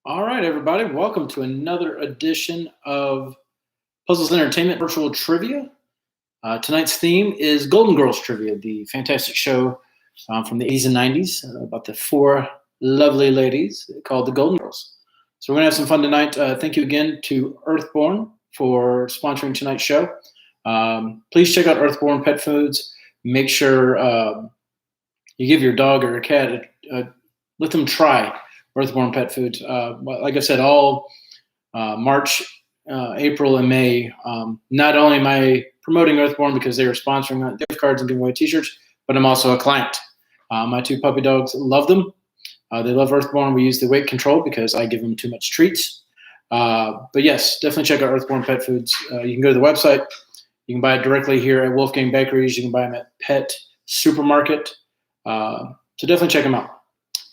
All right, everybody, welcome to another edition of Puzzles Entertainment Virtual Trivia. Tonight's theme is Golden Girls Trivia, the fantastic show from the 80s and 90s about the four lovely ladies called the Golden Girls. So we're going to have some fun tonight. Thank you again to Earthborn for sponsoring tonight's show. Please check out Earthborn Pet Foods. Make sure you give your dog or a cat, let them try Earthborn Pet Foods. Like I said, all March, April, and May. Not only am I promoting Earthborn because they are sponsoring gift cards and giving away T-shirts, but I'm also a client. My two puppy dogs love them. They love Earthborn. We use the weight control because I give them too much treats. But yes, definitely check out Earthborn Pet Foods. You can go to the website. You can buy it directly here at Wolfgang Bakeries. You can buy them at Pet Supermarket. So definitely check them out.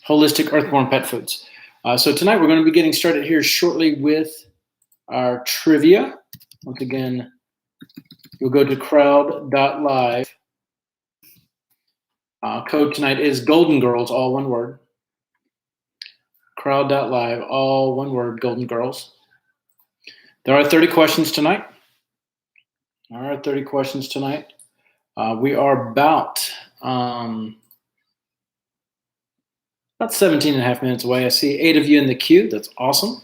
Holistic Earthborn Pet Foods. So tonight we're going to be getting started here shortly with our trivia. Once again, you'll go to crowd.live. Code tonight is Golden Girls, all one word. Crowd.live, all one word, Golden Girls. There are 30 questions tonight. We are about 17 and a half minutes away. I see 8 of you in the queue. That's awesome.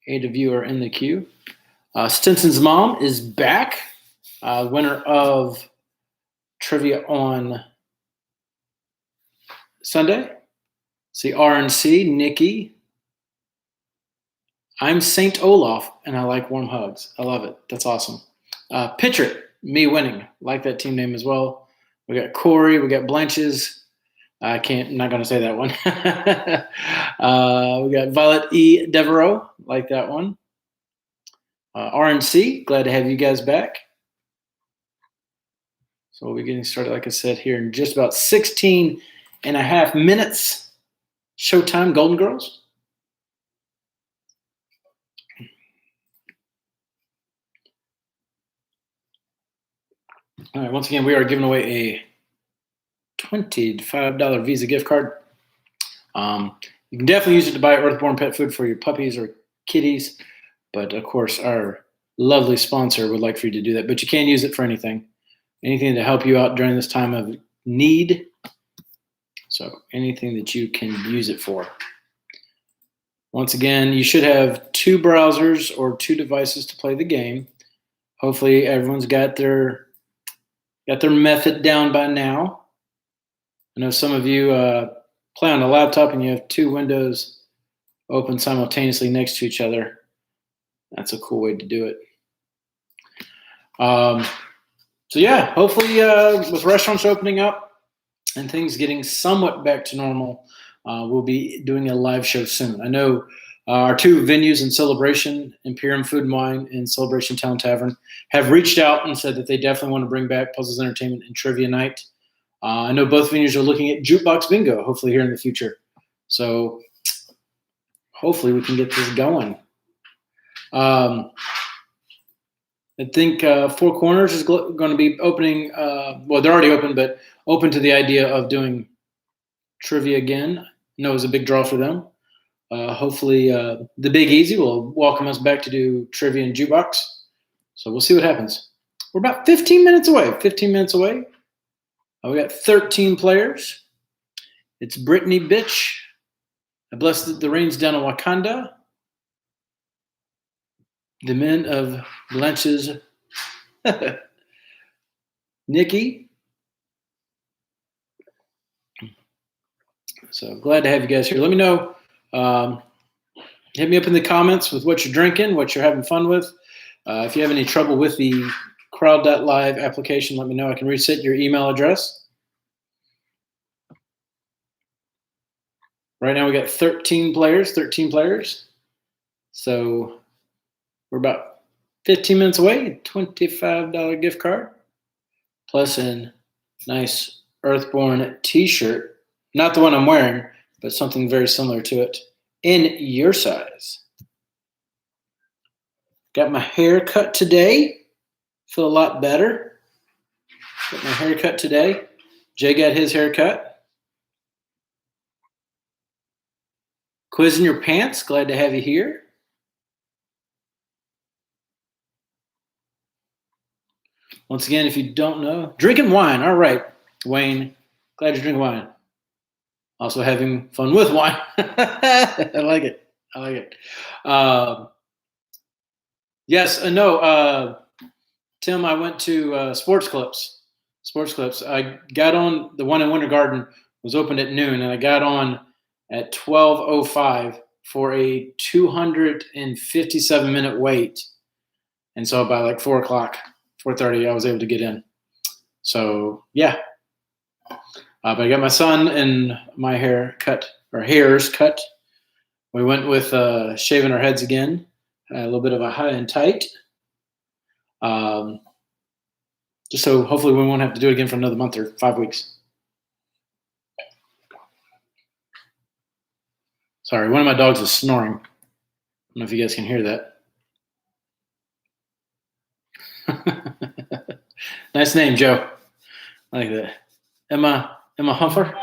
8 of you are in the queue. Stinson's mom is back. Winner of trivia on Sunday. See RNC, Nikki. I'm Saint Olaf, and I like warm hugs. I love it. That's awesome. Picture it, me winning. Like that team name as well. We got Corey. We got Blanches. I'm not going to say that one. We got Violet E. Devereaux, like that one. RNC, glad to have you guys back. So we'll be getting started, like I said, here in just about 16 and a half minutes. Showtime, Golden Girls. All right, once again, we are giving away a $25 Visa gift card. You can definitely use it to buy Earthborn pet food for your puppies or kitties, but of course our lovely sponsor would like for you to do that. But you can use it for anything to help you out during this time of need. So anything that you can use it for. Once again, you should have 2 browsers or 2 devices to play the game. Hopefully everyone's got their method down by now. I know some of you play on a laptop and you have 2 windows open simultaneously next to each other. That's a cool way to do it. So yeah, hopefully with restaurants opening up and things getting somewhat back to normal, we'll be doing a live show soon. I know our 2 venues in Celebration, Imperium Food and Wine and Celebration Town Tavern, have reached out and said that they definitely want to bring back Puzzles Entertainment and Trivia Night. I know both venues are looking at Jukebox Bingo, hopefully here in the future. So hopefully we can get this going. I think Four Corners is going to be opening. Well, they're already open, but open to the idea of doing trivia again. I know it was a big draw for them. Hopefully the Big Easy will welcome us back to do trivia and jukebox. So we'll see what happens. We're about 15 minutes away. We got 13 players. It's Brittany Bitch. I bless the rains down in Wakanda. The men of Blanche's Nikki. So glad to have you guys here. Let me know. Hit me up in the comments with what you're drinking, what you're having fun with. If you have any trouble with the crowd.live application, let me know. I can reset your email address. Right now we got 13 players. So we're about 15 minutes away. $25 gift card plus a nice Earthborn t-shirt. Not the one I'm wearing, but something very similar to it in your size. Got my hair cut today. Feel a lot better. Got my hair cut today. Jay got his hair cut. Quiz in Your Pants, glad to have you here. Once again, if you don't know, drinking wine. All right, Wayne, glad you're drinking wine. Also having fun with wine. I like it. I like it. Yes, no, Tim, I went to Sports Clips. Sports Clips. I got on, the one in Winter Garden was opened at noon, and I got on at 12:05 for a 257-minute wait. And so by like 4 o'clock, 4:30, I was able to get in. So yeah, but I got my son and my hairs cut. We went with shaving our heads again, a little bit of a high and tight. Just so hopefully we won't have to do it again for another month or 5 weeks. Sorry, one of my dogs is snoring. I don't know if you guys can hear that. Nice name, Joe. I like that. Emma Humfer.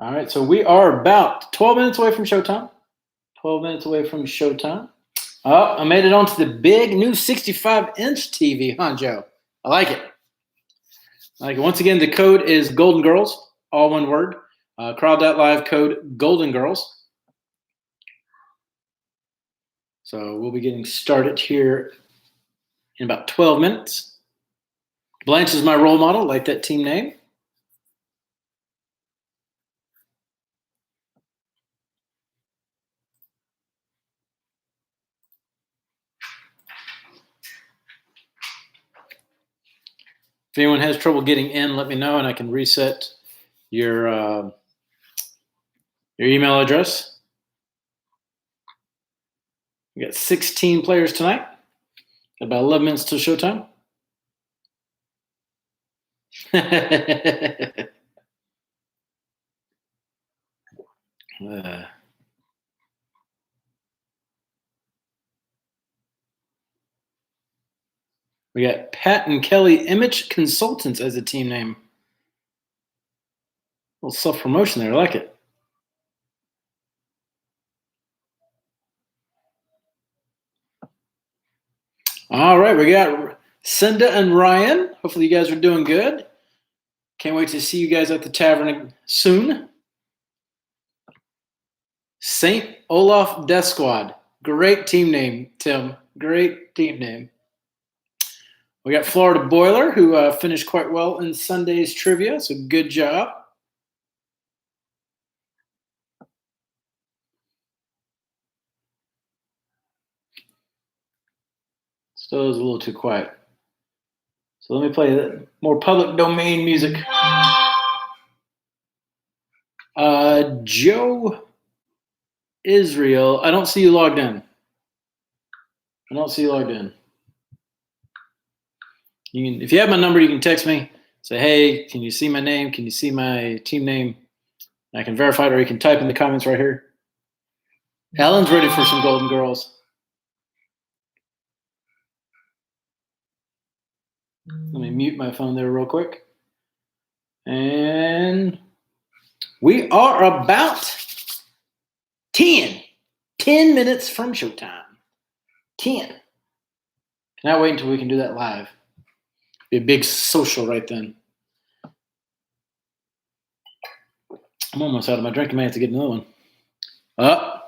All right, so we are about 12 minutes away from showtime. 12 minutes away from showtime. Oh, I made it onto the big new 65-inch TV, huh, Joe? I like it. Once again, the code is Golden Girls, all one word. Crowd.live code Golden Girls. So we'll be getting started here in about 12 minutes. Blanche is my role model, like that team name. If anyone has trouble getting in, let me know, and I can reset your email address. We got 16 players tonight. Got about 11 minutes till showtime. We got Pat and Kelly Image Consultants as a team name. A little self-promotion there. I like it. All right, we got Cinda and Ryan. Hopefully you guys are doing good. Can't wait to see you guys at the tavern soon. St. Olaf Death Squad. Great team name, Tim. Great team name. We got Florida Boiler, who finished quite well in Sunday's trivia, so good job. Still is a little too quiet. So let me play the more public domain music. Joe Israel, I don't see you logged in. If you have my number, you can text me. Say, hey, can you see my name? Can you see my team name? I can verify it, or you can type in the comments right here. Ellen's ready for some Golden Girls. Let me mute my phone there real quick. And we are about 10 minutes from showtime. 10. Cannot wait until we can do that live. Be a big social right then. I'm almost out of my drink. I may have to get another one.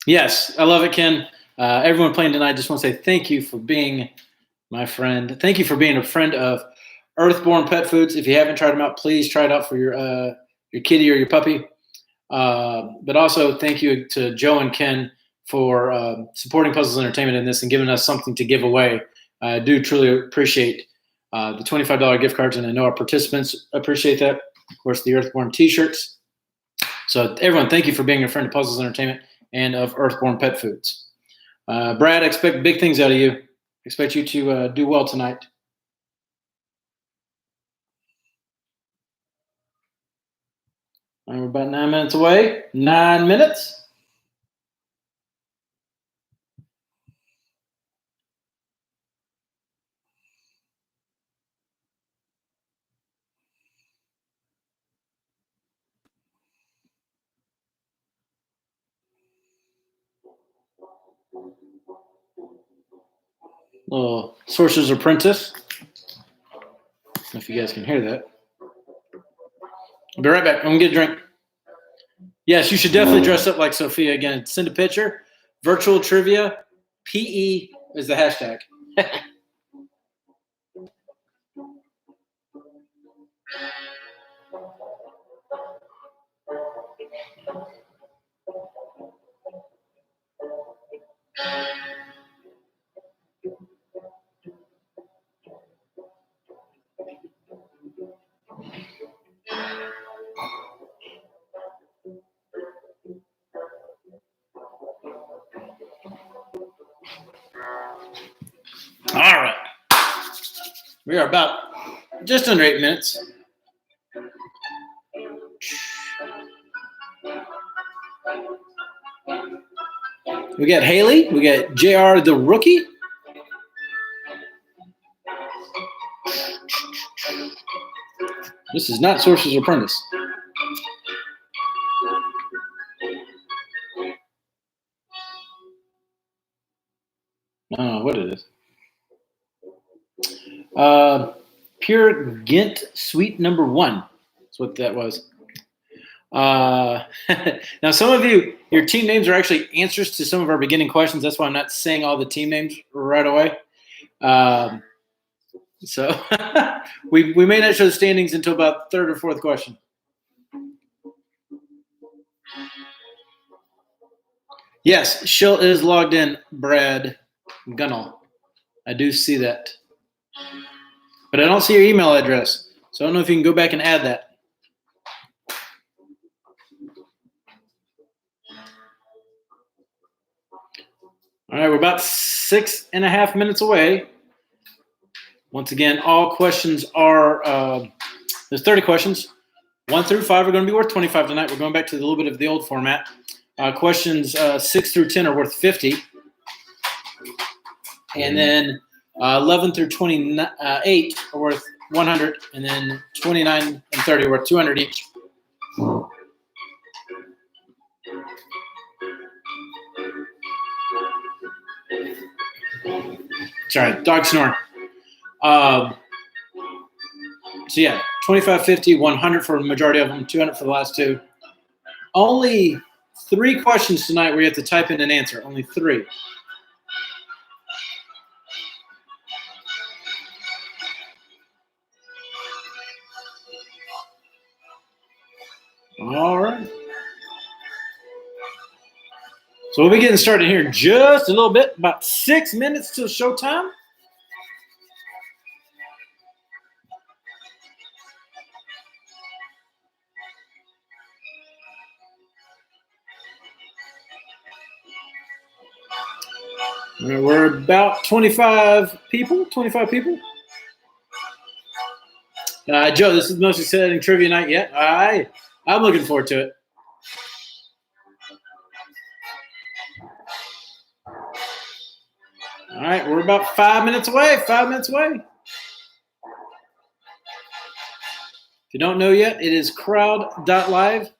Yes, I love it, Ken. Everyone playing tonight, just want to say thank you for being my friend. Thank you for being a friend of Earthborn Pet Foods. If you haven't tried them out, please try it out for your kitty or your puppy. But also thank you to Joe and Ken for supporting Puzzles Entertainment in this and giving us something to give away. I do truly appreciate the $25 gift cards, and I know our participants appreciate that. Of course, the Earthborn t-shirts. So everyone, thank you for being a friend of Puzzles Entertainment and of Earthborn Pet Foods. Brad, I expect big things out of you. Expect you to do well tonight. We're about 9 minutes away. 9 minutes. Little Sorcerer's Apprentice. I don't know if you guys can hear that. I'll be right back. I'm going to get a drink. Yes, you should definitely dress up like Sophia again. Send a picture. Virtual trivia. PE is the hashtag. All right. We are about just under 8 minutes. We got Haley. We got JR the rookie. This is not Sorcerer's Apprentice. I don't know what it is. Pure Ghent Suite number 1. That's what that was. Now, some of you, your team names are actually answers to some of our beginning questions. That's why I'm not saying all the team names right away. So we may not show the standings until about third or fourth question. Yes, Shill is logged in, Brad Gunnell. I do see that. But I don't see your email address. So I don't know if you can go back and add that. All right, we're about 6.5 minutes away. Once again, all questions are, there's 30 questions. 1 through 5 are going to be worth 25 tonight. We're going back to a little bit of the old format. Questions 6 through 10 are worth 50. And then 11 through 28 are worth 100. And then 29 and 30 are worth 200 each. Sorry, dog snoring. So yeah, 25, 50, 100 for the majority of them, 200 for the last two. Only 3 questions tonight where you have to type in an answer. Only 3. All right. So we'll be getting started here in just a little bit. About 6 minutes till showtime. We're about 25 people. Joe, this is the most exciting trivia night yet. I'm looking forward to it. All right, we're about 5 minutes away. 5 minutes away. If you don't know yet, it is crowd.live,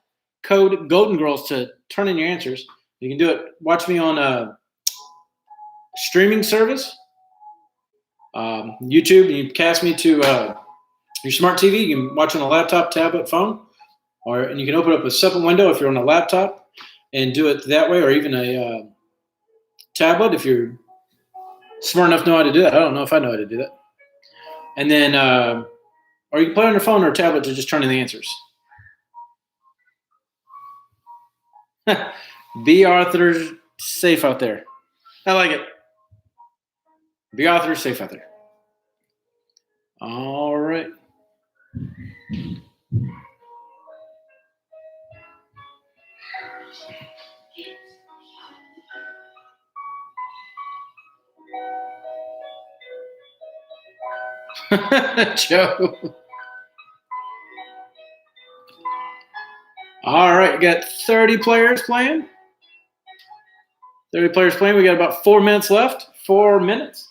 code Golden Girls to turn in your answers. You can do it. Watch me on a streaming service, YouTube. You can cast me to your smart TV. You can watch on a laptop, tablet, phone, and you can open up a separate window if you're on a laptop and do it that way, or even a tablet if you're smart enough to know how to do that. I don't know if I know how to do that. And then, or you can play on your phone or tablet to just turn in the answers. Be Arthur safe out there. I like it. Be Arthur safe out there. All right. Joe. All right, we got 30 players playing. 30 players playing. We got about 4 minutes left. 4 minutes.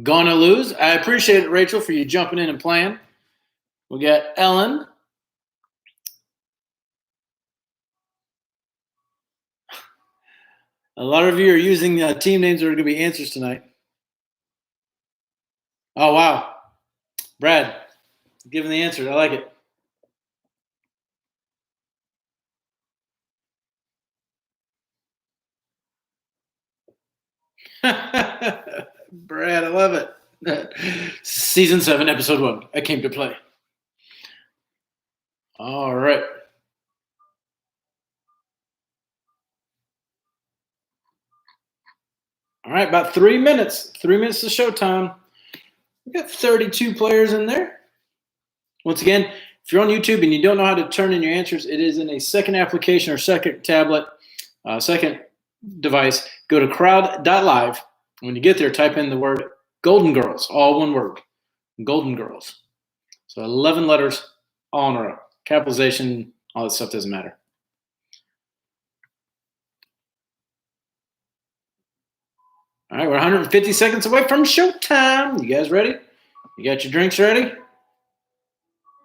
Gonna lose. I appreciate it, Rachel, for you jumping in and playing. We got Ellen. A lot of you are using team names that are going to be answers tonight. Oh, wow. Brad, giving the answer. I like it. Brad, I love it. Season 7, episode 1. I came to play. All right. All right, about 3 minutes. 3 minutes to showtime. We got 32 players in there. Once again, if you're on YouTube and you don't know how to turn in your answers, it is in a second application or second tablet, second device. Go to crowd.live. When you get there, type in the word Golden Girls, all one word, Golden Girls. So 11 letters, all in a row. Capitalization, all that stuff doesn't matter. All right, we're 150 seconds away from showtime. You guys ready? You got your drinks ready?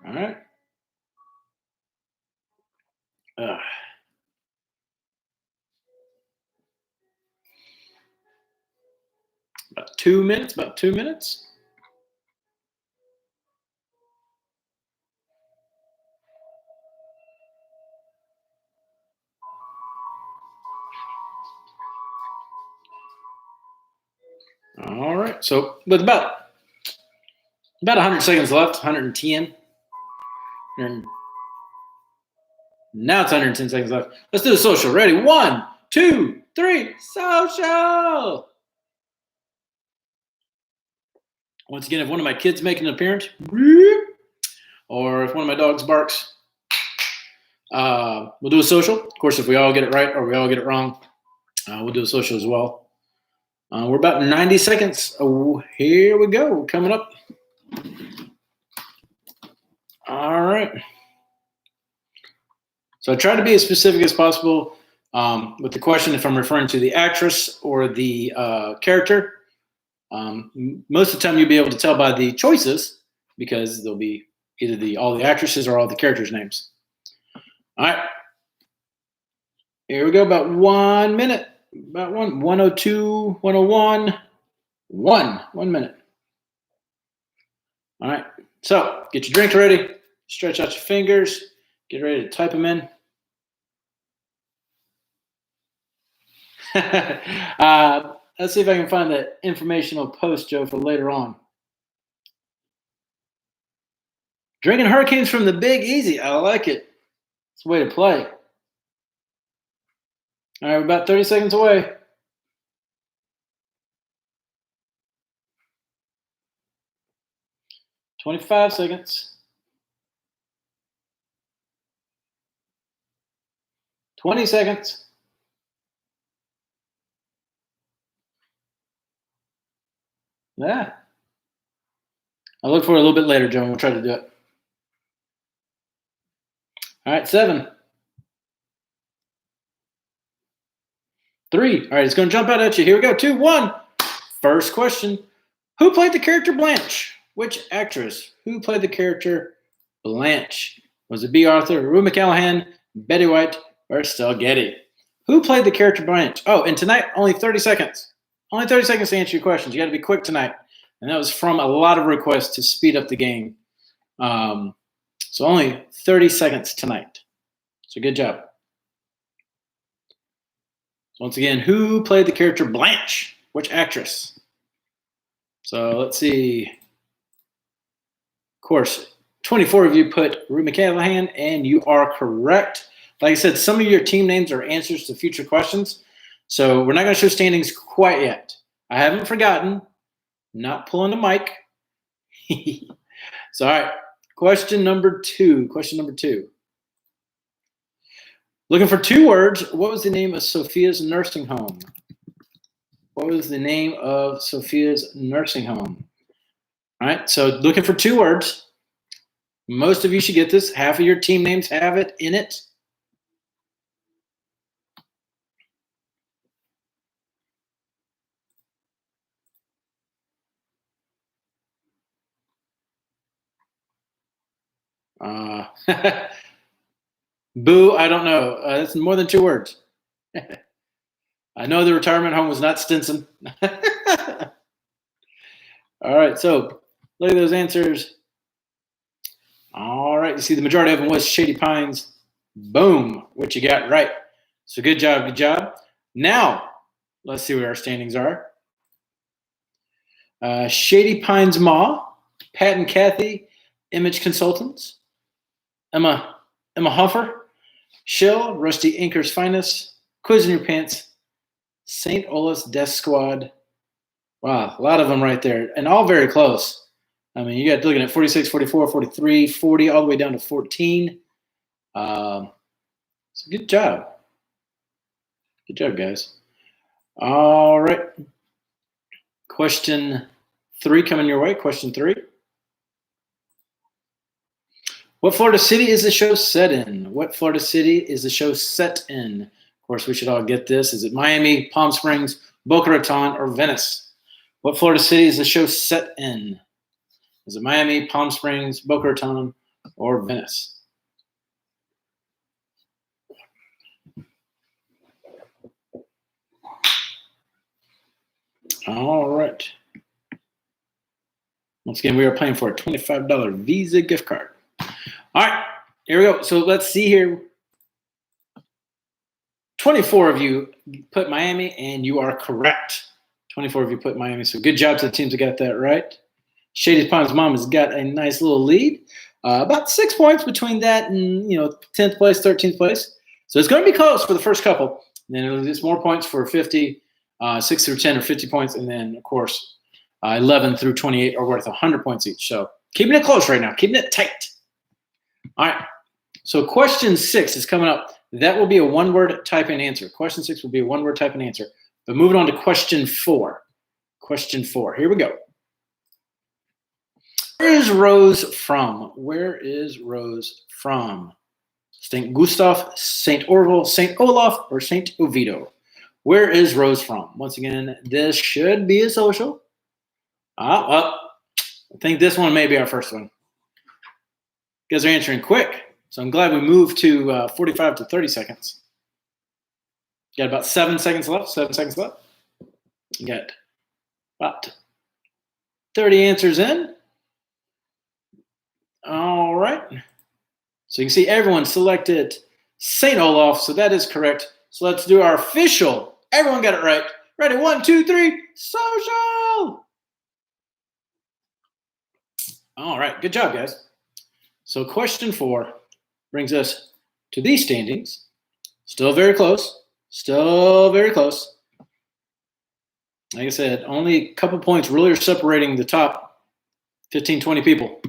All right. About 2 minutes, about 2 minutes. All right, so with about 100 seconds left, 110. Now it's 110 seconds left. Let's do the social. Ready? 1, 2, 3, social. Once again, if one of my kids making an appearance, or if one of my dogs barks, we'll do a social. Of course, if we all get it right or we all get it wrong, we'll do a social as well. We're about 90 seconds. Oh, here we go. We're coming up. All right. So I try to be as specific as possible with the question if I'm referring to the actress or the character. Most of the time you'll be able to tell by the choices because they'll be either all the actresses or all the characters' names. All right. Here we go. About 1 minute. About 102, 101, 1 minute. All right. So get your drink ready. Stretch out your fingers. Get ready to type them in. Let's see if I can find the informational post, Joe, for later on. Drinking Hurricanes from the Big Easy. I like it. It's a way to play. All right, we're about 30 seconds away. $25 seconds. 20 seconds. Yeah. I'll look for it a little bit later, Joe, and we'll try to do it. All right, 7. 3. All right, it's going to jump out at you. Here we go. 2, 1. First question. Who played the character Blanche? Which actress? Who played the character Blanche? Was it B. Arthur, Rue McCallaghan, Betty White, or Estelle Getty? Who played the character Blanche? Oh, and tonight, only 30 seconds. Only 30 seconds to answer your questions. You got to be quick tonight. And that was from a lot of requests to speed up the game. So only 30 seconds tonight. So good job. Once again, who played the character Blanche? Which actress? So let's see. Of course, 24 of you put Rue McCallaghan, and you are correct. Like I said, some of your team names are answers to future questions. So we're not going to show standings quite yet. I haven't forgotten. Not pulling the mic. So, all right. Question number 2. Question number 2. Looking for 2 words. What was the name of Sophia's nursing home? What was the name of Sophia's nursing home? All right. So looking for 2 words. Most of you should get this. Half of your team names have it in it. Uh, Boo, I don't know. That's more than 2 words. I know the retirement home was not Stinson. All right, so look at those answers. All right, you see the majority of them was Shady Pines. Boom, what you got right. So good job, good job. Now, let's see what our standings are. Shady Pines Ma, Pat and Kathy, Image Consultants, Emma Huffer, Shill, Rusty Anchor's Finest, Quiz in Your Pants, St. Ola's Death Squad. Wow, a lot of them right there, and all very close. I mean, you got looking at 46, 44, 43, 40, all the way down to 14. So good job. Good job, guys. All right. Question 3 coming your way. Question 3. What Florida city is the show set in? What Florida city is the show set in? Of course, we should all get this. Is it Miami, Palm Springs, Boca Raton, or Venice? What Florida city is the show set in? Is it Miami, Palm Springs, Boca Raton, or Venice? All right. Once again, we are playing for a $25 Visa gift card. All right, here we go. So let's see here. 24 of you put Miami, and you are correct. 24 of you put Miami, so good job to the teams that got that right. Shady Pines Mom has got a nice little lead. About 6 points between that and 10th place, 13th place. So it's going to be close for the first couple. And then it's more points for 50, 6 through 10 or 50 points. And then, of course, 11 through 28 are worth 100 points each. So keeping it close right now, keeping it tight. All right. So question 6 is coming up. That will be a one-word type-in answer. Question 6 will be a one-word type-in answer. But moving on to question 4. Question 4. Here we go. Where is Rose from? Where is Rose from? St. Gustav, St. Orville, St. Olaf, or St. Oviedo? Where is Rose from? Once again, this should be a social. I think this one may be our first one. You guys are answering quick, so I'm glad we moved to 45 to 30 seconds. Got about 7 seconds left. 7 seconds left. You got about 30 answers in. All right. So you can see everyone selected St. Olaf, so that is correct. So let's do our official. Everyone got it right. Ready? 1, 2, 3. Social. All right. Good job, guys. So question 4 brings us to these standings. Still very close. Still very close. Like I said, only a couple points really are separating the top 15, 20 people.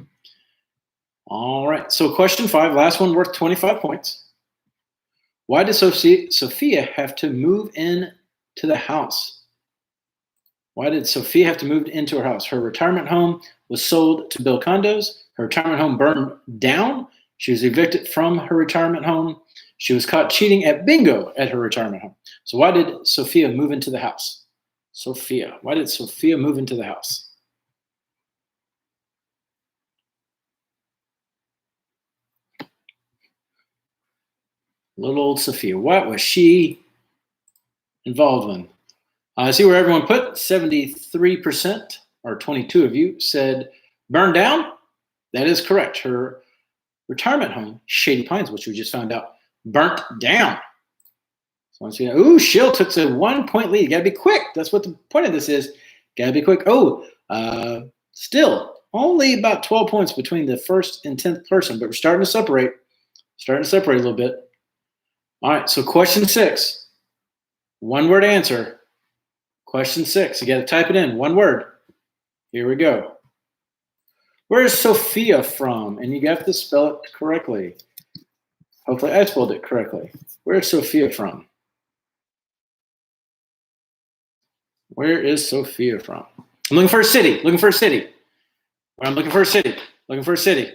All right. So question 5, last one worth 25 points. Why did Sophia have to move in to the house? Why did Sophia have to move into her house? Her retirement home was sold to build condos. Her retirement home burned down. She was evicted from her retirement home. She was caught cheating at bingo at her retirement home. So why did Sophia move into the house? Sophia. Why did Sophia move into the house? Little old Sophia. What was she involved in? I see where everyone put 73%, or 22 of you, said burned down. That is correct. Her retirement home, Shady Pines, which we just found out, burnt down. So once you know, ooh, Shill took a 1-point lead. You gotta be quick. That's what the point of this is. Gotta be quick. Still only about 12 points between the first and 10th person, but we're starting to separate. Starting to separate a little bit. All right, so question 6. One-word answer. Question 6. You got to type it in. One word. Here we go. Where is Sophia from? And you have to spell it correctly. Hopefully I spelled it correctly. Where is Sophia from? Where is Sophia from? I'm looking for a city. Looking for a city. I'm looking for a city. Looking for a city.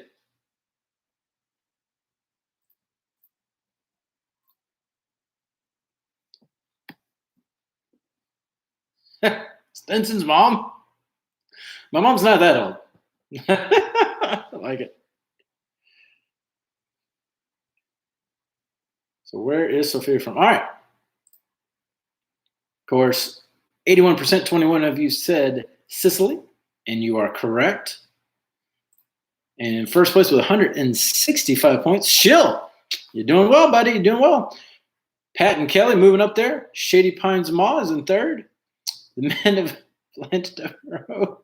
Stinson's mom? My mom's not that old. I like it. So where is Sophia from? All right. Of course, 81%, 21 of you said Sicily, and you are correct. And in first place with 165 points, Shill. You're doing well, buddy. You're doing well. Pat and Kelly moving up there. Shady Pines Maw is in third. The men of Blanche Devereaux.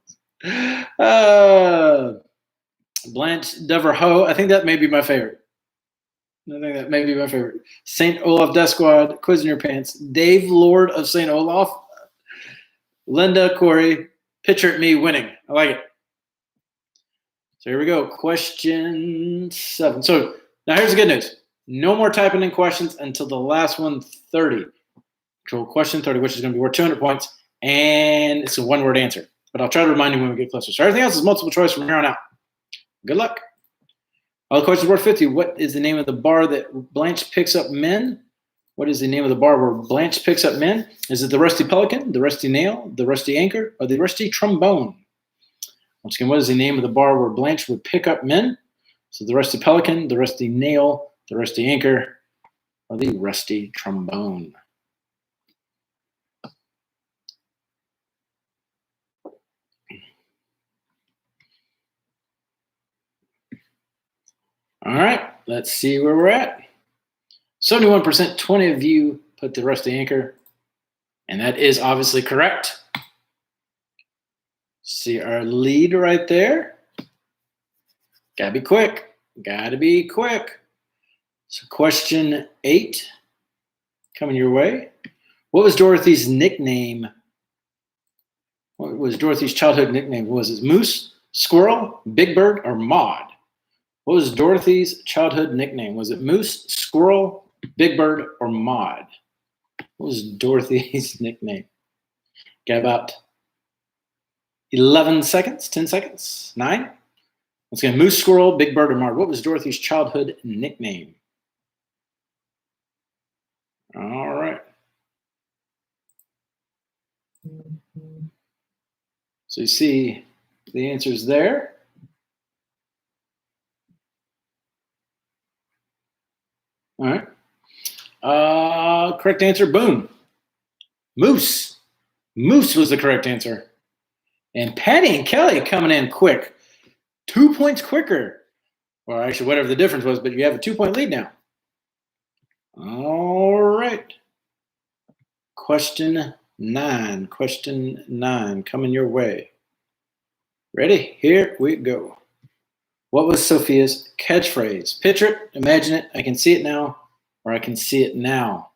Blanche Devereaux. I think that may be my favorite. St. Olaf Desquad, Quiz in Your Pants. Dave, Lord of St. Olaf. Linda, Corey, Picture at Me winning. I like it. So here we go. Question 7. So now here's the good news. No more typing in questions until the last one, 30. So question 30, which is going to be worth 200 points. And it's a one-word answer. But I'll try to remind you when we get closer. So everything else is multiple choice from here on out. Good luck. All the questions worth 50. What is the name of the bar that Blanche picks up men? What is the name of the bar where Blanche picks up men? Is it the Rusty Pelican, the Rusty Nail, the Rusty Anchor, or the Rusty Trombone? Once again, what is the name of the bar where Blanche would pick up men? So the Rusty Pelican, the Rusty Nail, the Rusty Anchor, or the Rusty Trombone? All right, let's see where we're at. 71%, 20 of you put the Rusty Anchor, and that is obviously correct. See our lead right there. Gotta be quick. Gotta be quick. So question 8 coming your way. What was Dorothy's nickname? What was Dorothy's childhood nickname? Was it Moose, Squirrel, Big Bird, or Maud? What was Dorothy's childhood nickname? Was it Moose, Squirrel, Big Bird, or Maud? What was Dorothy's nickname? Got about 11 seconds, 10 seconds, 9. Let's go. Moose, Squirrel, Big Bird, or Maud. What was Dorothy's childhood nickname? All right. So you see the answers there. All right. Correct answer, boom. Moose. Moose was the correct answer. And Patty and Kelly coming in quick. 2 points quicker. Or actually, whatever the difference was, but you have a 2-point lead now. All right. Question 9. Question 9 coming your way. Ready? Here we go. What was Sophia's catchphrase? Picture it, imagine it, I can see it now, or I can see it now.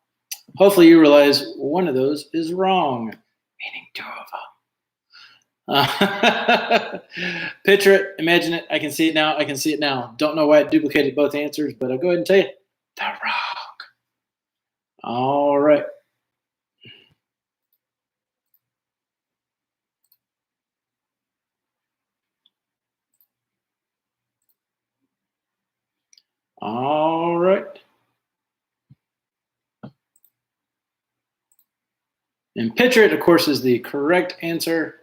Hopefully you realize one of those is wrong, meaning 2 of them. Picture it, imagine it, I can see it now, I can see it now. Don't know why it duplicated both answers, but I'll go ahead and tell you, they're wrong. All right. All right. And picture it, of course, is the correct answer.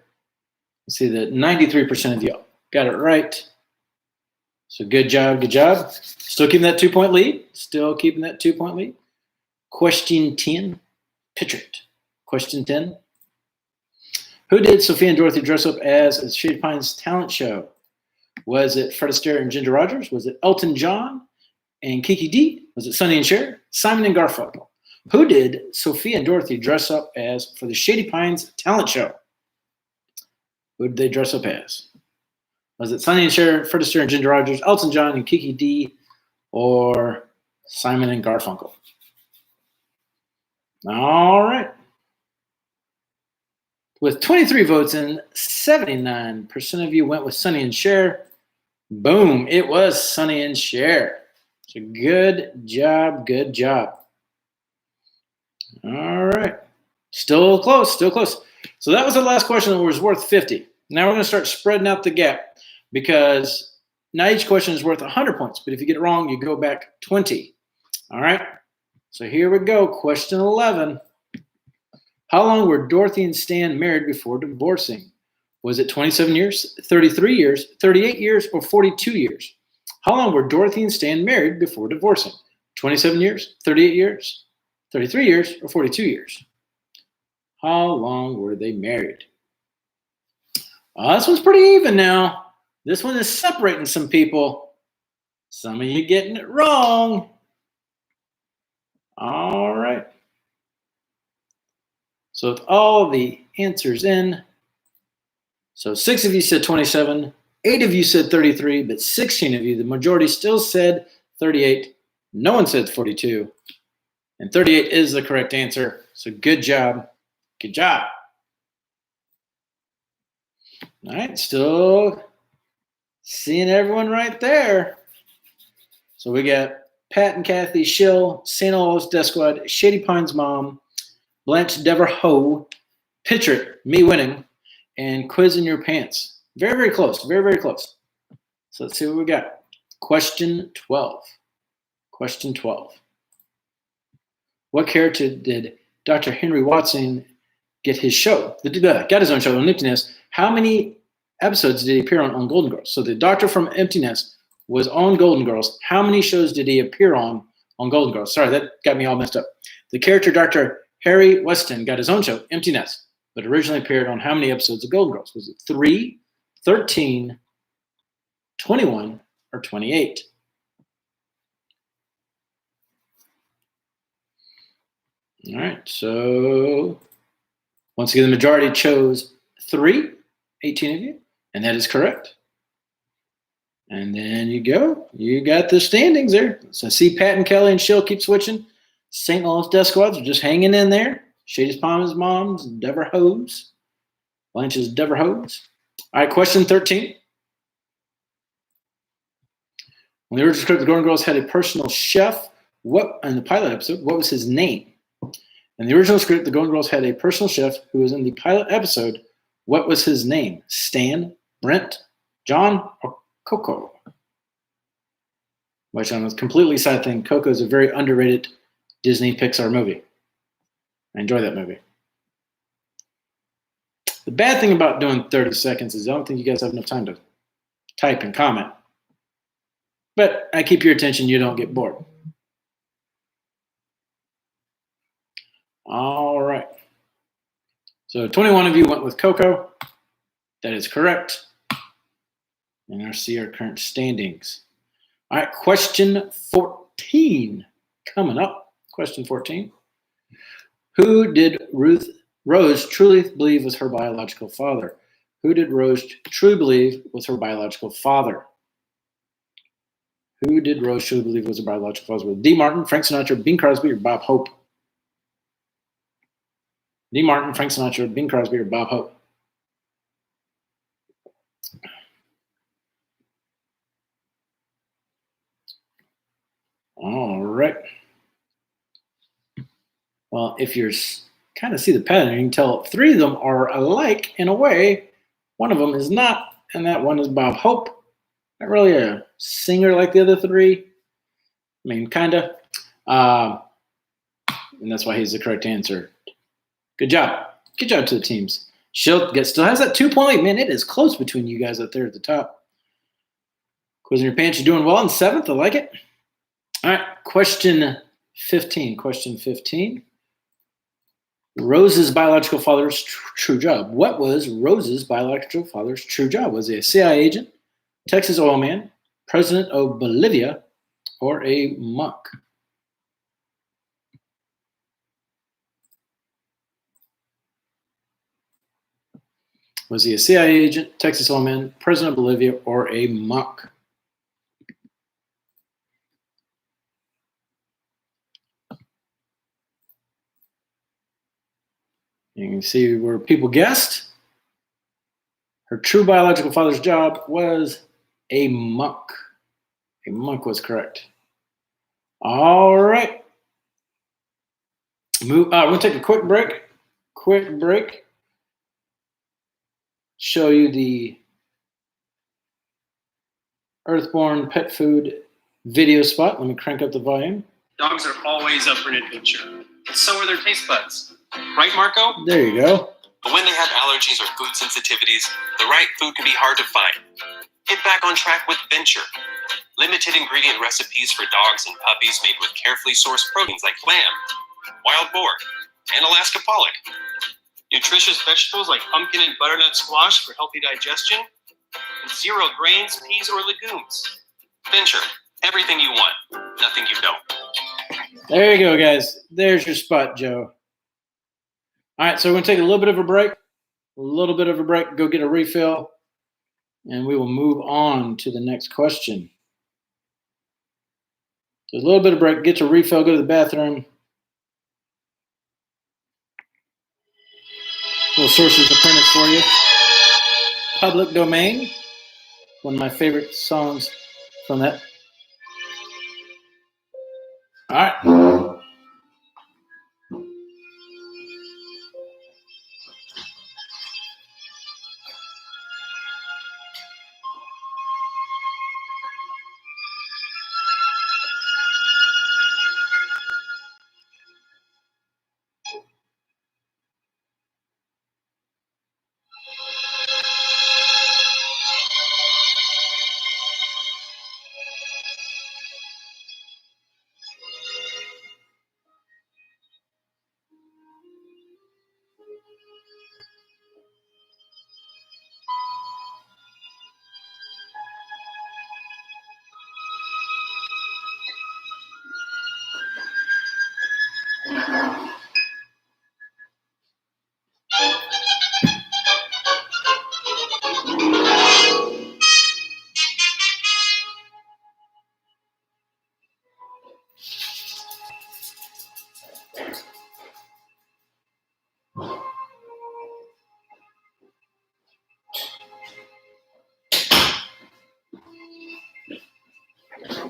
Let's see that 93% of you got it right. So good job, good job. Still keeping that 2-point lead. Still keeping that 2-point lead. Question 10. Picture it. Question 10. Who did Sophia and Dorothy dress up as at Shady Pines talent show? Was it Fred Astaire and Ginger Rogers? Was it Elton John and Kiki D? Was it Sonny and Cher? Simon and Garfunkel? Who did Sophia and Dorothy dress up as for the Shady Pines talent show? Who did they dress up as? Was it Sonny and Cher, Fred Astaire and Ginger Rogers, Elton John and Kiki D, or Simon and Garfunkel? All right. With 23 votes and 79% of you went with Sonny and Cher. Boom, it was Sonny and Cher. So good job, good job. All right. Still close, still close. So that was the last question that was worth 50. Now we're going to start spreading out the gap because now each question is worth 100 points. But if you get it wrong, you go back 20. All right. So here we go. Question 11. How long were Dorothy and Stan married before divorcing? Was it 27 years, 33 years, 38 years, or 42 years? How long were Dorothy and Stan married before divorcing? 27 years, 38 years, 33 years, or 42 years? How long were they married? This one's pretty even now. This one is separating some people. Some of you getting it wrong. All right. So with all the answers in, so 6 of you said 27, 8 of you said 33, but 16 of you, the majority, still said 38. No one said 42. And 38 is the correct answer. So good job. Good job. All right, still seeing everyone right there. So we got Pat and Kathy Schill, St. Olaf's Death Squad, Shady Pine's mom, Blanche Dever Ho, Picture It, me winning, and Quiz in Your Pants. Very, very close. Very, very close. So let's see what we got. Question 12. Question 12. What character did Dr. Henry Watson get his show? Got his own show on Empty Nest. How many episodes did he appear on Golden Girls? So the doctor from Empty Nest was on Golden Girls. How many shows did he appear on Golden Girls? Sorry, that got me all messed up. The character Dr. Harry Weston got his own show, Empty Nest, but originally appeared on how many episodes of Golden Girls? Was it 3, 13, 21, or 28? All right, so once again, the majority chose 3, 18 of you, and that is correct. And then you go. You got the standings there. So I see Pat and Kelly and Schill keep switching. St. Olaf's Death Squads are just hanging in there. Shady's Palmer's moms, Dever Hose. Blanche's Dever Hose. All right, question 13. When the original script, the Golden Girls had a personal chef. What, in the pilot episode, what was his name? In the original script, the Golden Girls had a personal chef who was in the pilot episode. What was his name? Stan, Brent, John, or Coco? Which on a completely side thing, Coco is a very underrated Disney Pixar movie. I enjoy that movie. The bad thing about doing 30 seconds is I don't think you guys have enough time to type and comment. But I keep your attention, you don't get bored. All right. So 21 of you went with Coco. That is correct. And let's see our current standings. All right, question 14 coming up. Question 14. Who did Rose truly believe was her biological father? Who did Rose truly believe was her biological father? Who did Rose truly believe was her biological father? Dee Martin, Frank Sinatra, Bing Crosby, or Bob Hope? Dee Martin, Frank Sinatra, Bing Crosby, or Bob Hope? All right. Well, if you're kind of see the pattern, you can tell 3 of them are alike in a way. One of them is not, and that one is Bob Hope. Not really a singer like the other 3. I mean, kind of. And that's why he's the correct answer. Good job. Good job to the teams. Still has that 2.8. Man, it is close between you guys up there at the top. Quiz in Your Pants, you're doing well in 7th. I like it. All right, question 15. Question 15. Rose's biological father's true job. What was Rose's biological father's true job? Was he a CIA agent, Texas oil man, president of Bolivia, or a monk? Was he a CIA agent, Texas oil man, president of Bolivia, or a monk? You can see where people guessed. Her true biological father's job was a monk. A monk was correct. All right. We're going to take a quick break. Quick break. Show you the Earthborn pet food video spot. Let me crank up the volume. Dogs are always up for an adventure, and so are their taste buds. Right, Marco? There you go. But when they have allergies or food sensitivities, the right food can be hard to find. Get back on track with Venture. Limited ingredient recipes for dogs and puppies made with carefully sourced proteins like lamb, wild boar, and Alaska pollock. Nutritious vegetables like pumpkin and butternut squash for healthy digestion. And 0 grains, peas, or legumes. Venture, everything you want, nothing you don't. There you go, guys. There's your spot, Joe. All right, so we're going to take a little bit of a break. Go get a refill, and we will move on to the next question. So a little bit of break, get your refill, go to the bathroom. Little Sources Apprentice for you. Public Domain, one of my favorite songs from that. All right.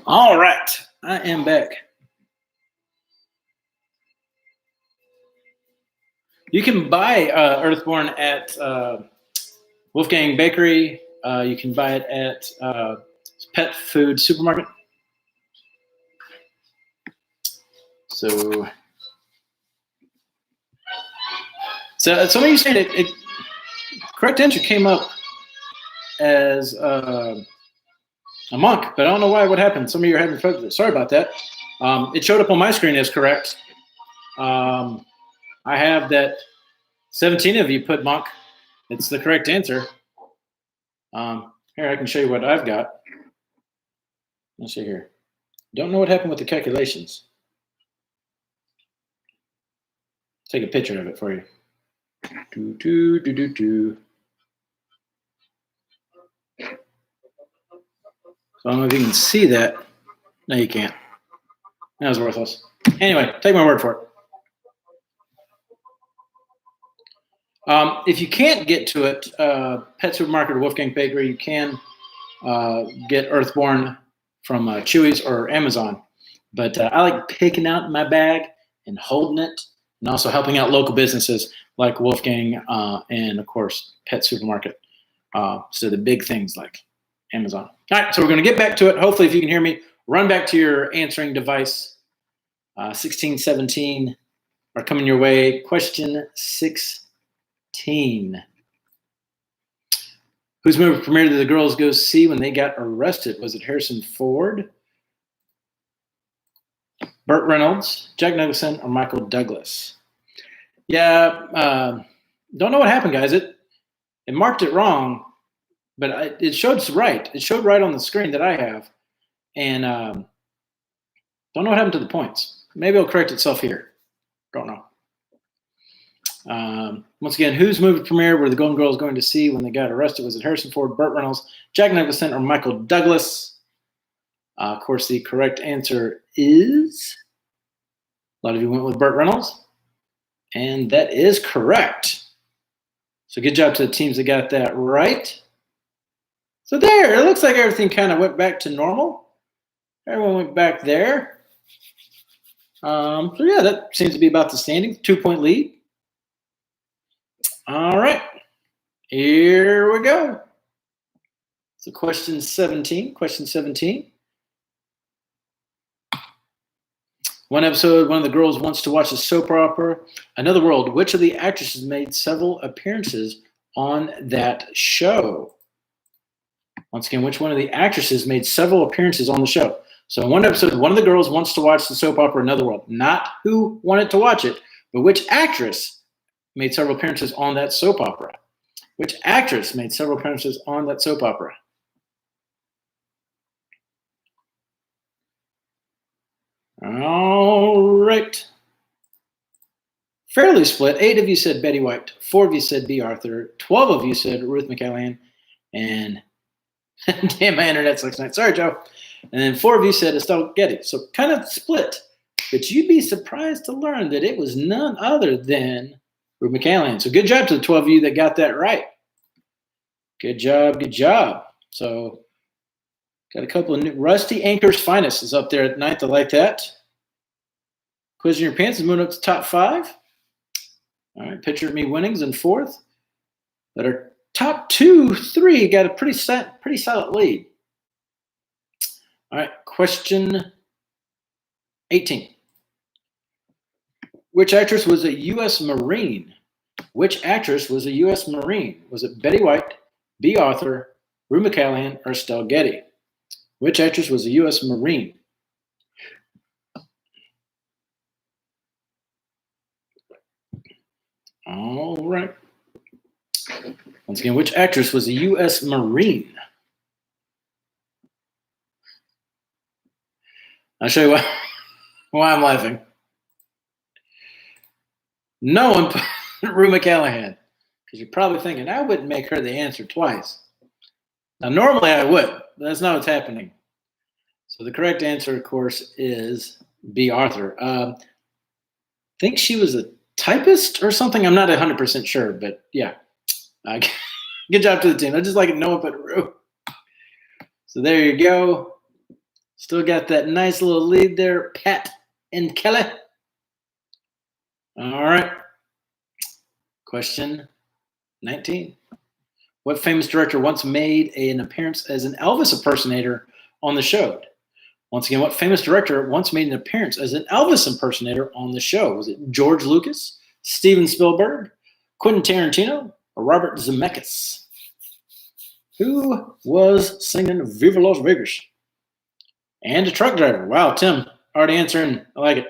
All right, I am back. You can buy Earthborn at Wolfgang Bakery. You can buy it at Pet Food Supermarket. So some of you said it correct answer came up as a monk, but I don't know why. What happened? Some of you are having fun with it. Sorry about that. It showed up on my screen as correct. I have that 17 of you put monk. It's the correct answer. Here, I can show you what I've got. Let's see here. Don't know what happened with the calculations. Take a picture of it for you. So I don't know if you can see that. No, you can't. That was worthless. Anyway, take my word for it. If you can't get to it, Pet Supermarket or Wolfgang Bakery, you can get Earthborn from Chewy's or Amazon. But I like picking out my bag and holding it, and also helping out local businesses like Wolfgang and, of course, Pet Supermarket. So the big things like Amazon. All right, so we're going to get back to it. Hopefully, if you can hear me, run back to your answering device. 16, 17 are coming your way. Question 16. Whose movie premiere did the girls go see when they got arrested? Was it Harrison Ford, Burt Reynolds, Jack Nicholson, or Michael Douglas? Yeah, don't know what happened, guys. It marked it wrong, but it showed right. It showed right on the screen that I have, and don't know what happened to the points. Maybe it'll correct itself here. Don't know. Once again, whose movie premiere were the Golden Girls going to see when they got arrested? Was it Harrison Ford, Burt Reynolds, Jack Nicholson, or Michael Douglas? Of course, the correct answer is, a lot of you went with Burt Reynolds, and that is correct. So good job to the teams that got that right. So there, it looks like everything kind of went back to normal. Everyone went back there. So yeah, that seems to be about the standing. 2-point lead. All right, here we go. So question 17. One episode, one of the girls wants to watch a soap opera, Another World. Which of the actresses made several appearances on that show? Once again, which one of the actresses made several appearances on the show? So in one episode, one of the girls wants to watch the soap opera Another World. Not who wanted to watch it, but which actress made several appearances on that soap opera? Which actress made several appearances on that soap opera? All right. Fairly split. 8 of you said Betty White. 4 of you said B. Arthur. 12 of you said Ruth McCallaghan. And damn, my internet's looks nice. Sorry, Joe. And then 4 of you said Estelle Getty. So kind of split. But you'd be surprised to learn that it was none other than Ruth McCallaghan. So good job to the 12 of you that got that right. Good job. Good job. So got a couple of new. Rusty Anchor's Finest is up there at 9th. I like that. Quiz in Your Pants is moving up to top 5. All right. Picture of Me Winnings in 4th. But our top 2, 3 got a pretty solid lead. All right. Question 18. Which actress was a U.S. Marine? Which actress was a U.S. Marine? Was it Betty White, B. Arthur, Rue McCallaghan, or Estelle Getty? Which actress was a U.S. Marine? All right. Once again, which actress was a U.S. Marine? I'll show you why I'm laughing. No one put Rue McCallaghan, because you're probably thinking, I wouldn't make her the answer twice. Now, normally I would, but that's not what's happening. So the correct answer, of course, is B. Arthur. I think she was a typist or something. I'm not 100% sure, but yeah. Good job to the team. I just like it. No one put Rue. So there you go. Still got that nice little lead there, Pat and Kelly. All right. Question 19. What famous director once made an appearance as an Elvis impersonator on the show? Once again, what famous director once made an appearance as an Elvis impersonator on the show? Was it George Lucas, Steven Spielberg, Quentin Tarantino, or Robert Zemeckis? Who was singing Viva Las Vegas? And a truck driver. Wow, Tim, already answering. I like it.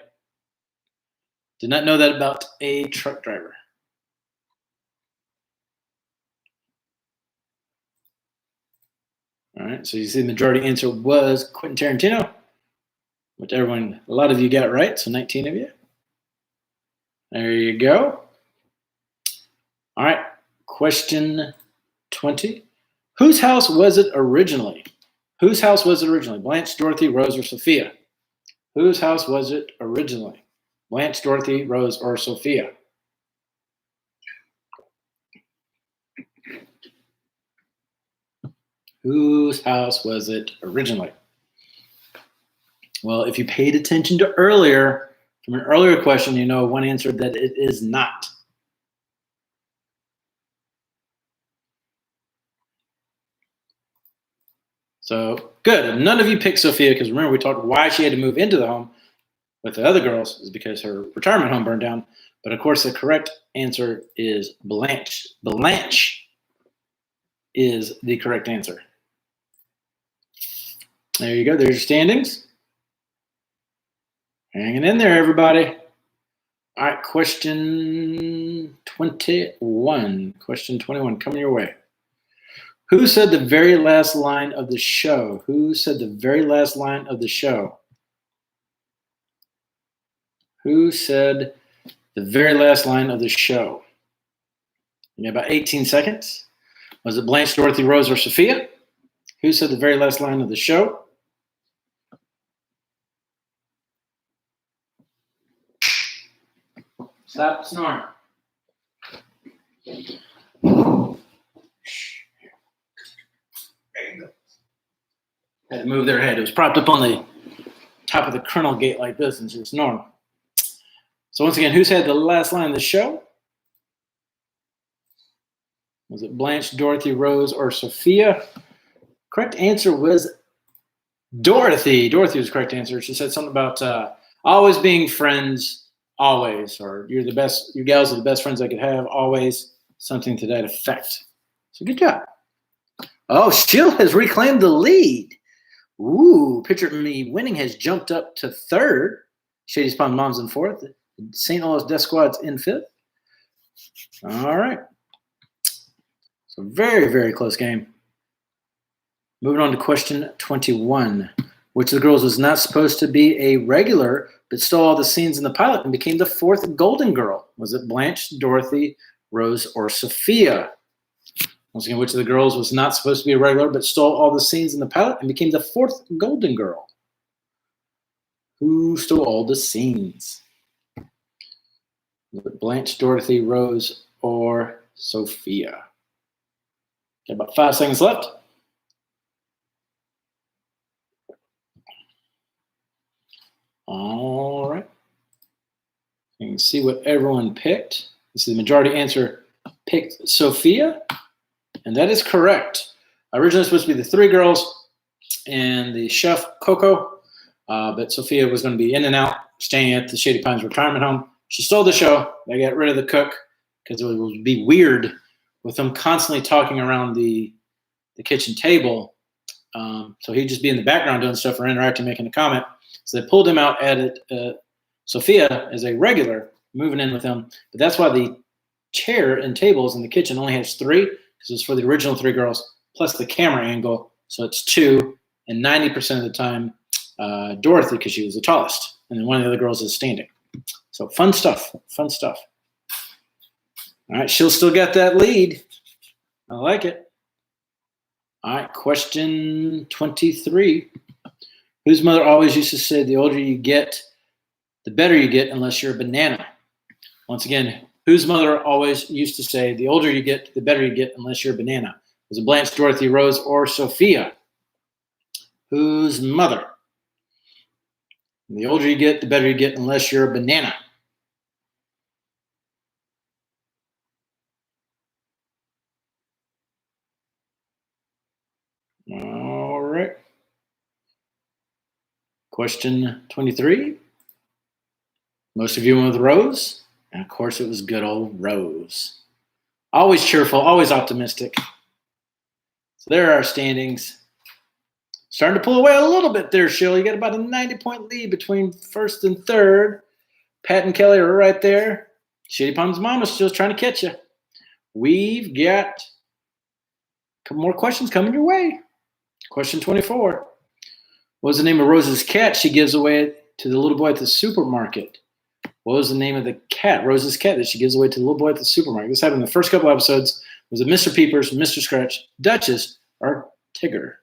Did not know that about a truck driver. All right, so you see the majority answer was Quentin Tarantino, which a lot of you got right, so 19 of you. There you go. All right, question 20. Whose house was it originally? Whose house was it originally? Blanche, Dorothy, Rose, or Sophia? Whose house was it originally? Blanche, Dorothy, Rose, or Sophia? Whose house was it originally? Well, if you paid attention to from an earlier question, you know one answer that it is not. So good. None of you picked Sophia because remember we talked why she had to move into the home with the other girls is because her retirement home burned down. But of course, the correct answer is Blanche. Blanche is the correct answer. There you go. There's your standings. Hanging in there, everybody. All right, question 21. Question 21 coming your way. Who said the very last line of the show? Who said the very last line of the show? Who said the very last line of the show? You have about 18 seconds. Was it Blanche, Dorothy, Rose, or Sophia? Who said the very last line of the show? Stop snoring. Had to move their head. It was propped up on the top of the kernel gate like this and just snoring. So once again, who said the last line of the show? Was it Blanche, Dorothy, Rose, or Sophia? Correct answer was Dorothy. Dorothy was the correct answer. She said something about always being friends, always, or you're the best, you gals are the best friends I could have, always, something to that effect. So good job. Oh, Sheila has reclaimed the lead. Ooh, Picture Me Winning has jumped up to third. Shady's Pond Moms in fourth. St. Louis Death Squad's in fifth. All right. So very, very close game. Moving on to question 21. Which of the girls was not supposed to be a regular, but stole all the scenes in the pilot and became the fourth Golden Girl? Was it Blanche, Dorothy, Rose, or Sophia? Once again, which of the girls was not supposed to be a regular, but stole all the scenes in the pilot and became the fourth Golden Girl? Who stole all the scenes? Was it Blanche, Dorothy, Rose, or Sophia? Got about 5 seconds left. All right. You can see what everyone picked. This is the majority answer picked Sophia, and that is correct. Originally supposed to be the 3 girls and the chef Coco, but Sophia was going to be in and out, staying at the Shady Pines retirement home. She stole the show. They got rid of the cook because it would be weird with them constantly talking around the kitchen table. So he'd just be in the background doing stuff or interacting, making a comment. So they pulled him out, added Sophia as a regular, moving in with him. But that's why the chair and tables in the kitchen only has 3, because it's for the original 3 girls, plus the camera angle. So it's 2, and 90% of the time, Dorothy, because she was the tallest. And then one of the other girls is standing. So fun stuff, fun stuff. All right, she'll still get that lead. I like it. All right, question 23. Whose mother always used to say, the older you get, the better you get, unless you're a banana? Once again, whose mother always used to say, the older you get, the better you get, unless you're a banana? Was it Blanche, Dorothy, Rose, or Sophia? Whose mother? The older you get, the better you get, unless you're a banana. All right. Question 23. Most of you went with Rose, and of course it was good old Rose. Always cheerful, always optimistic. So there are our standings. Starting to pull away a little bit there, Sheila. You got about a 90-point lead between first and third. Pat and Kelly are right there. Shady Pond's Mama's still trying to catch you. We've got a couple more questions coming your way. Question 24. What was the name of Rose's cat she gives away to the little boy at the supermarket? What was the name of the cat, Rose's cat, that she gives away to the little boy at the supermarket? This happened in the first couple episodes. Was it Mr. Peepers, Mr. Scratch, Duchess, or Tigger?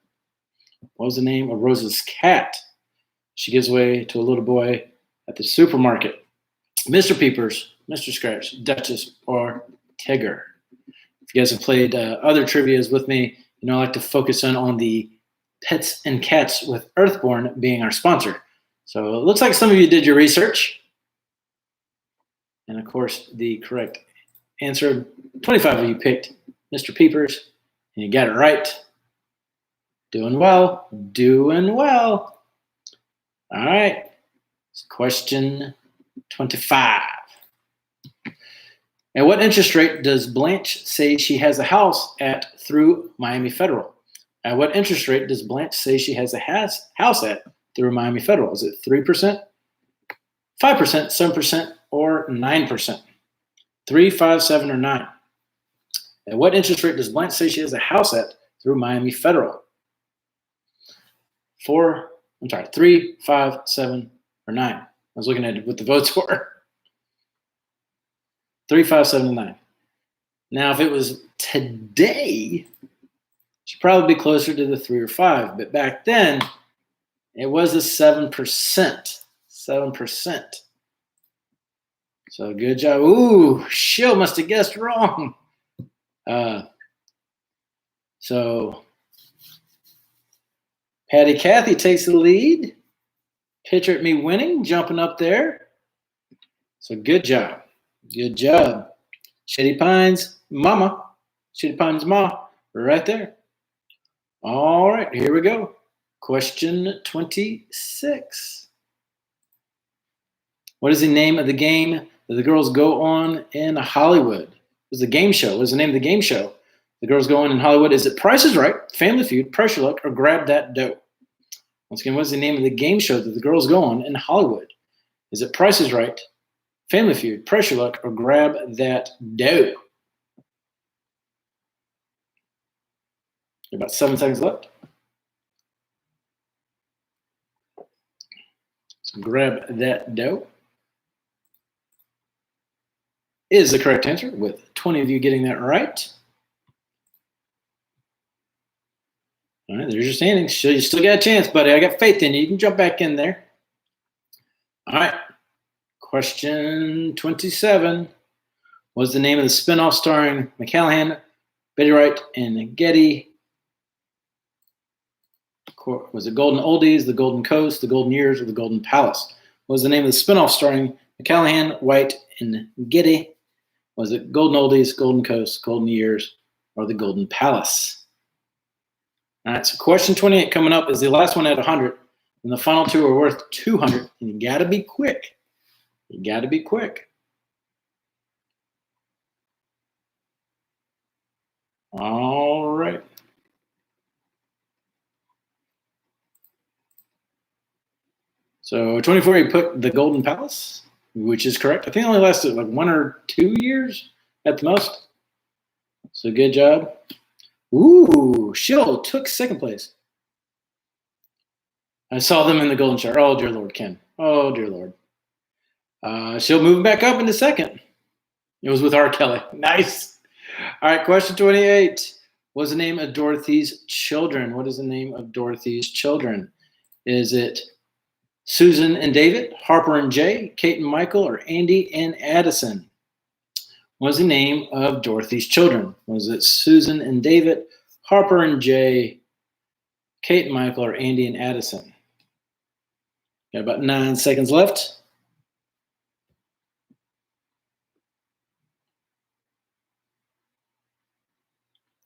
What was the name of Rose's cat she gives away to a little boy at the supermarket? Mr. Peepers, Mr. Scratch, Duchess, or Tigger? If you guys have played other trivias with me, you know I like to focus in on the pets and cats, with Earthborn being our sponsor. So it looks like some of you did your research. And of course, the correct answer, 25 of you picked Mr. Peepers, and you got it right. Doing well, doing well. All right, question 25. At what interest rate does Blanche say she has a house at through Miami Federal? At what interest rate does Blanche say she has a house at through Miami Federal? Is it 3%, 5%, 7%, or 9%? 3, 5, 7, or 9? At what interest rate does Blanche say she has a house at through Miami Federal? 3, 5, 7, or 9? I was looking at what the votes were. 3, 5, 7, and 9. Now, if it was today, she'd probably be closer to the 3 or 5. But back then, it was a 7%. 7%. So good job. Ooh, Shill must have guessed wrong. So Patty Cathy takes the lead. Picture Me Winning, jumping up there. So good job. Good job. Shady Pines Mama. Shady Pines Ma, right there. All right, here we go. Question 26. What is the name of the game that the girls go on in Hollywood? It was the game show. What was the name of the game show The Girls Going in Hollywood. Is it Price is Right, Family Feud, Pressure Luck, or Grab That Dough? Once again, what's the name of the game show that the girls go on in Hollywood? Is it Price is Right, Family Feud, Pressure Luck, or Grab That Dough? About 7 seconds left. So Grab That Dough is the correct answer, with 20 of you getting that right. All right, there's your standings. So you still got a chance, buddy. I got faith in you. You can jump back in there. All right. Question 27. What's the name of the spinoff starring McCallaghan, Betty Wright, and Getty? Was it Golden Oldies, The Golden Coast, The Golden Years, or The Golden Palace? What was the name of the spinoff starring McCallaghan, White, and Getty? Was it Golden Oldies, Golden Coast, Golden Years, or The Golden Palace? All right, so question 28 coming up is the last one at 100, and the final two are worth 200, and you got to be quick. You got to be quick. All right. So 24, you put The Golden Palace, which is correct. I think it only lasted like 1 or 2 years at the most. So good job. Ooh, Shill took second place. I saw them in the Golden Shower. Oh, dear Lord, Ken. Oh, dear Lord. Shill moving back up into second. It was with R. Kelly. Nice. All right, question 28. What's the name of Dorothy's children? What is the name of Dorothy's children? Is it Susan and David, Harper and Jay, Kate and Michael, or Andy and Addison? What is the name of Dorothy's children? Was it Susan and David, Harper and Jay, Kate and Michael, or Andy and Addison? Got about 9 seconds left.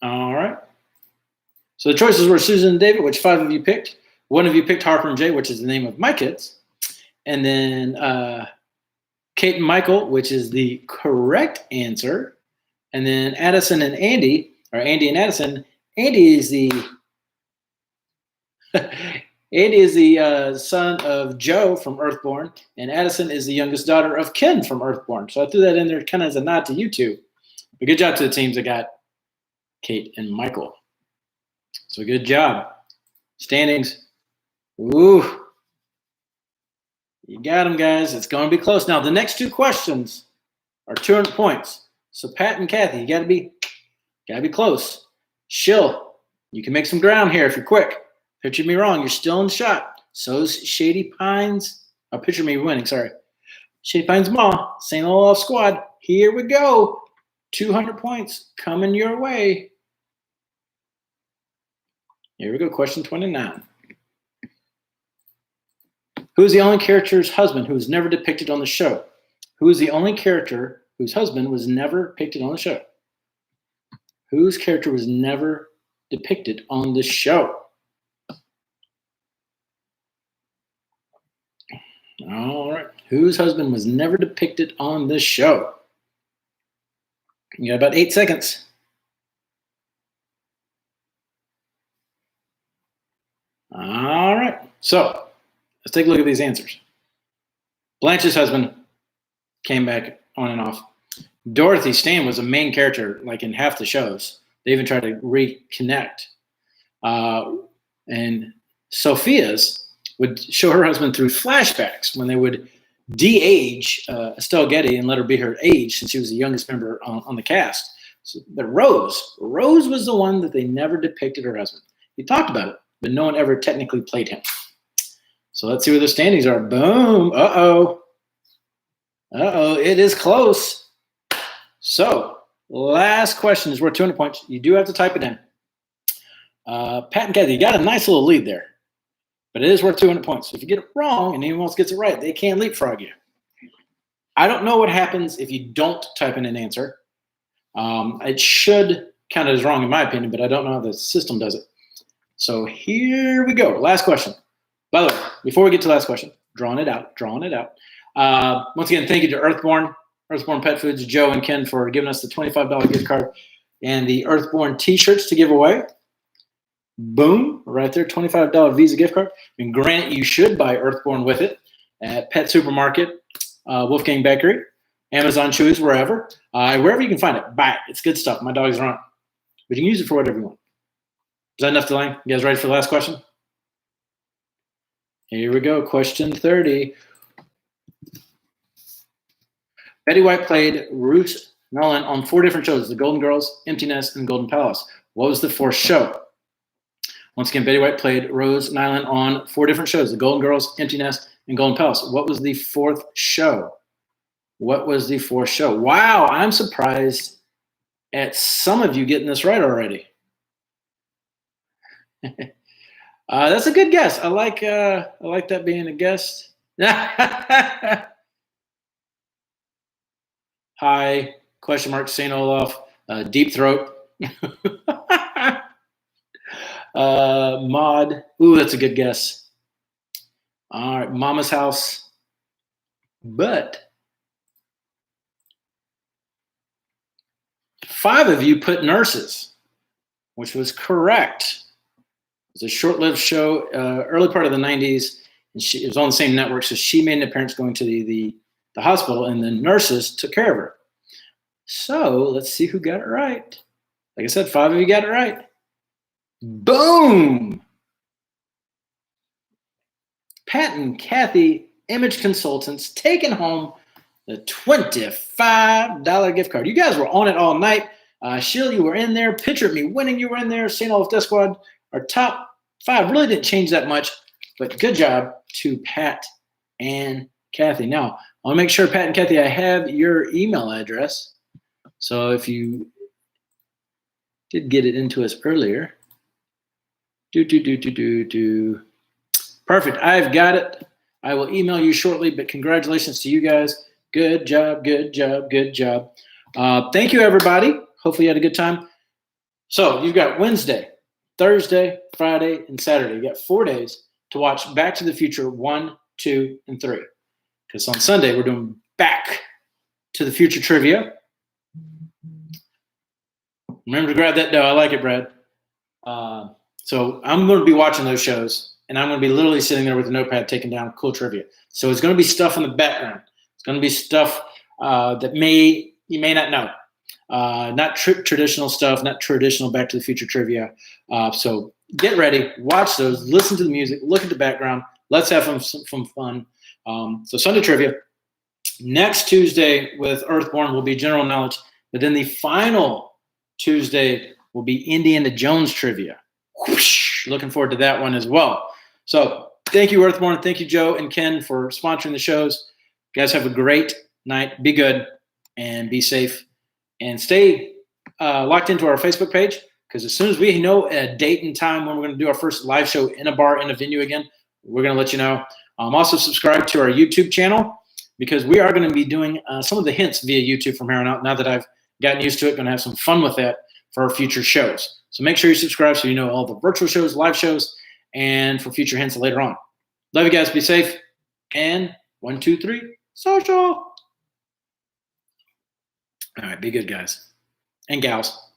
All right. So the choices were Susan and David, which 5 of you picked. 1 of you picked Harper and Jay, which is the name of my kids. And then Kate and Michael, which is the correct answer. And then Addison and Andy, or Andy and Addison. Andy is the son of Joe from Earthborn, and Addison is the youngest daughter of Ken from Earthborn. So I threw that in there kind of as a nod to you two. But good job to the teams that got Kate and Michael. So good job. Standings. Ooh. You got them, guys. It's going to be close. Now, the next 2 questions are 200 points. So Pat and Kathy, you got to be close. Shill, you can make some ground here if you're quick. Picture me wrong. You're still in the shot. So's Shady Pines. Oh, picture me winning. Sorry. Shady Pines Mall, St. Olaf squad. Here we go. 200 points coming your way. Here we go. Question 29. Who is the only character's husband who was never depicted on the show? Who is the only character whose husband was never depicted on the show? Whose character was never depicted on the show? All right. Whose husband was never depicted on the show? You got about 8 seconds. All right. So let's take a look at these answers. Blanche's husband came back on and off. Dorothy Stan was a main character, like in half the shows. They even tried to reconnect. And Sophia's would show her husband through flashbacks when they would de-age Estelle Getty and let her be her age since she was the youngest member on the cast. So, but Rose was the one that they never depicted her husband. He talked about it, but no one ever technically played him. So let's see where the standings are. Boom. Uh-oh. It is close. So last question is worth 200 points. You do have to type it in. Pat and Kathy, you got a nice little lead there, but it is worth 200 points. So if you get it wrong and anyone else gets it right, they can't leapfrog you. I don't know what happens if you don't type in an answer. It should count as wrong in my opinion, but I don't know how the system does it. So here we go. Last question. By the way, before we get to the last question, drawing it out. Once again, thank you to Earthborn Pet Foods, Joe and Ken for giving us the $25 gift card. and the Earthborn t-shirts to give away. Boom, right there, $25 Visa gift card. And granted, you should buy Earthborn with it at Pet Supermarket, Wolfgang Bakery, Amazon Chewies, wherever you can find it. Buy it. It's good stuff. My dogs are on it. But you can use it for whatever you want. Is that enough, Delane? You guys ready for the last question? Here we go. Question 30. Betty White played Ruth Nolan on 4 different shows: The Golden Girls, Empty Nest, and Golden Palace. What was the 4th show? Once again, Betty White played Rose Nyland on 4 different shows: The Golden Girls, Empty Nest, and Golden Palace. What was the 4th show? What was the 4th show? Wow, I'm surprised at some of you getting this right already. That's a good guess. I like that being a guess. Hi, question mark, St. Olaf, Deep Throat. Mod. Ooh, that's a good guess. All right, Mama's House. But 5 of you put Nurses, which was correct. It was a short-lived show, early part of the 90s. And it was on the same network, so she made an appearance going to the hospital, and the nurses took care of her. So let's see who got it right. Like I said, 5 of you got it right. Boom! Pat and Kathy, Image Consultants, taking home the $25 gift card. You guys were on it all night. Sheila, you were in there. Picture of me winning, you were in there. St. Olaf Death Squad, our top 5 really didn't change that much, but good job to Pat and Kathy. Now, I want to make sure, Pat and Kathy, I have your email address. So if you did get it into us earlier, perfect. I've got it. I will email you shortly, but congratulations to you guys. Good job, good job, good job. Thank you, everybody. Hopefully you had a good time. So you've got Wednesday, Thursday, Friday, and Saturday. You got 4 days to watch Back to the Future 1, 2, and 3. Because on Sunday, we're doing Back to the Future trivia. Remember to grab that dough. I like it, Brad. So I'm going to be watching those shows, and I'm going to be literally sitting there with a notepad taking down cool trivia. So it's going to be stuff in the background. It's going to be stuff that you may not know. Not traditional stuff, not traditional Back to the Future trivia. So get ready, watch those, listen to the music, look at the background. Let's have some fun. So Sunday trivia. Next Tuesday with Earthborn will be general knowledge, but then the final Tuesday will be Indiana Jones trivia. Whoosh, looking forward to that one as well. So thank you, Earthborn. Thank you, Joe and Ken, for sponsoring the shows. You guys have a great night. Be good and be safe. And stay locked into our Facebook page, because as soon as we know a date and time when we're going to do our first live show in a bar, in a venue again, we're going to let you know. Also subscribe to our YouTube channel, because we are going to be doing some of the hints via YouTube from here on out. Now that I've gotten used to it, going to have some fun with that for our future shows. So make sure you subscribe so you know all the virtual shows, live shows, and for future hints later on. Love you guys. Be safe. And 1, 2, 3, social. All right, be good, guys and gals.